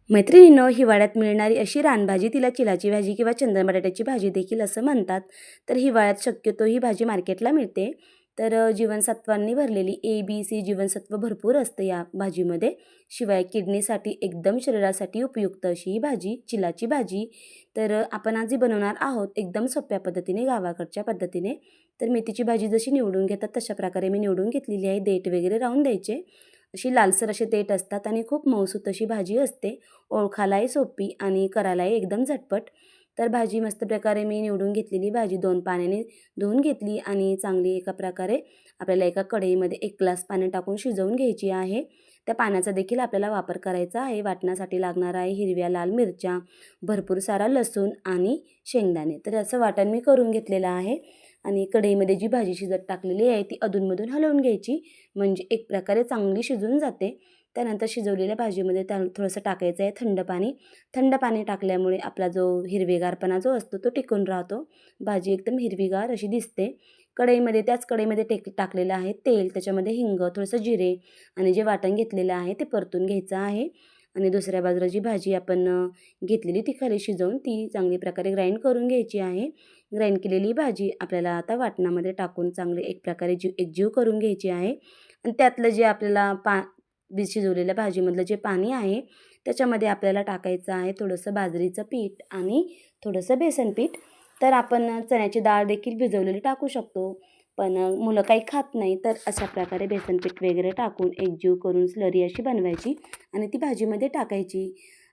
मैत्रिणींनो, हिवाळ्यात मिळणारी अशी रानभाजी तिला चिलाची भाजी किंवा चंदन बटाट्याची भाजी देखील असं म्हणतात. तर हिवाळ्यात शक्यतो ही भाजी मार्केटला मिळते. तर जीवनसत्वांनी भरलेली A, B, C जीवनसत्व भरपूर असतं या भाजीमध्ये. शिवाय किडनीसाठी एकदम शरीरासाठी उपयुक्त अशी ही भाजी, चिलाची भाजी. तर आपण आज जी बनवणार आहोत एकदम सोप्या पद्धतीने, गावाकडच्या पद्धतीने. तर मेथीची भाजी जशी निवडून घेतात तशा प्रकारे मी निवडून घेतलेली आहे. देठ वगैरे राहून द्यायचे. अशी लालसर असे देठ असतात आणि खूप मऊसूत अशी भाजी असते. ओळखायलाही सोपी आणि करायलाही एकदम झटपट. तर भाजी मस्त प्रकारे मी निवडून घेतलेली भाजी 2 पाण्याने धुवून घेतली आणि चांगली एका प्रकारे आपल्याला एका कढईमध्ये 1 ग्लास पाणी टाकून शिजवून घ्यायची आहे. त्या पाण्याचा देखील आपल्याला वापर करायचा आहे. वाटण्यासाठी लागणार आहे हिरव्या लाल मिरच्या, भरपूर सारा लसूण आणि शेंगदाणे. तर असं वाटण मी करून घेतलेलं आहे आणि कढईमध्ये जी भाजी शिजत टाकलेली आहे ती अधूनमधून हलवून घ्यायची, म्हणजे एक प्रकारे चांगली शिजून जाते. त्यानंतर शिजवलेल्या भाजीमध्ये थोडंसं टाकायचं आहे थंड पाणी. थंड पाणी टाकल्यामुळे आपला जो हिरवेगारपणा जो असतो तो टिकून राहतो. भाजी एकदम हिरवीगार अशी दिसते. कढईमध्ये त्याच कढईमध्ये टाकलेलं आहे तेल, त्याच्यामध्ये हिंग, थोडंसं जिरे आणि जे वाटण घेतलेलं आहे ते परतून घ्यायचं आहे. आणि दुसऱ्या बाजूला जी भाजी आपण घेतलेली ती खाली शिजवून ती चांगली प्रकारे ग्राइंड करून घ्यायची आहे. ग्राइंड केलेली भाजी आपल्याला आता वाटणामध्ये टाकून चांगले एक प्रकारे एकजीव करून घ्यायची आहे. आणि त्यातलं जे आपल्याला शिजवलेल्या भाजीमधलं जे पाणी आहे त्याच्यामध्ये आपल्याला टाकायचं आहे थोडंसं बाजरीचं पीठ आणि थोडंसं बेसन पीठ. तर आपण चण्याची डाळ देखील भिजवलेली टाकू शकतो, पण मुलं काही खात नाही. तर अशा प्रकारे बेसन पीठ वगैरे टाकून एकजीव करून स्लरी अशी बनवायची आणि ती भाजीमध्ये टाकायची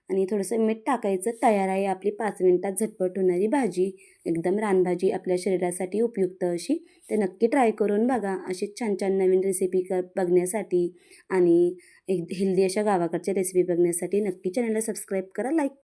आणि थोडंसं मीठ टाकायचं. तयार आहे आपली 5 मिनिटात झटपट होणारी भाजी. एकदम रानभाजी, आपल्या शरीरासाठी उपयुक्त अशी. ते नक्की ट्राय करून बघा. अशी छान छान नवीन रेसिपी बघण्यासाठी आणि एक हेल्दी अशा गावाकडच्या रेसिपी बघण्यासाठी नक्की चॅनलला सबस्क्राईब करा, लाईक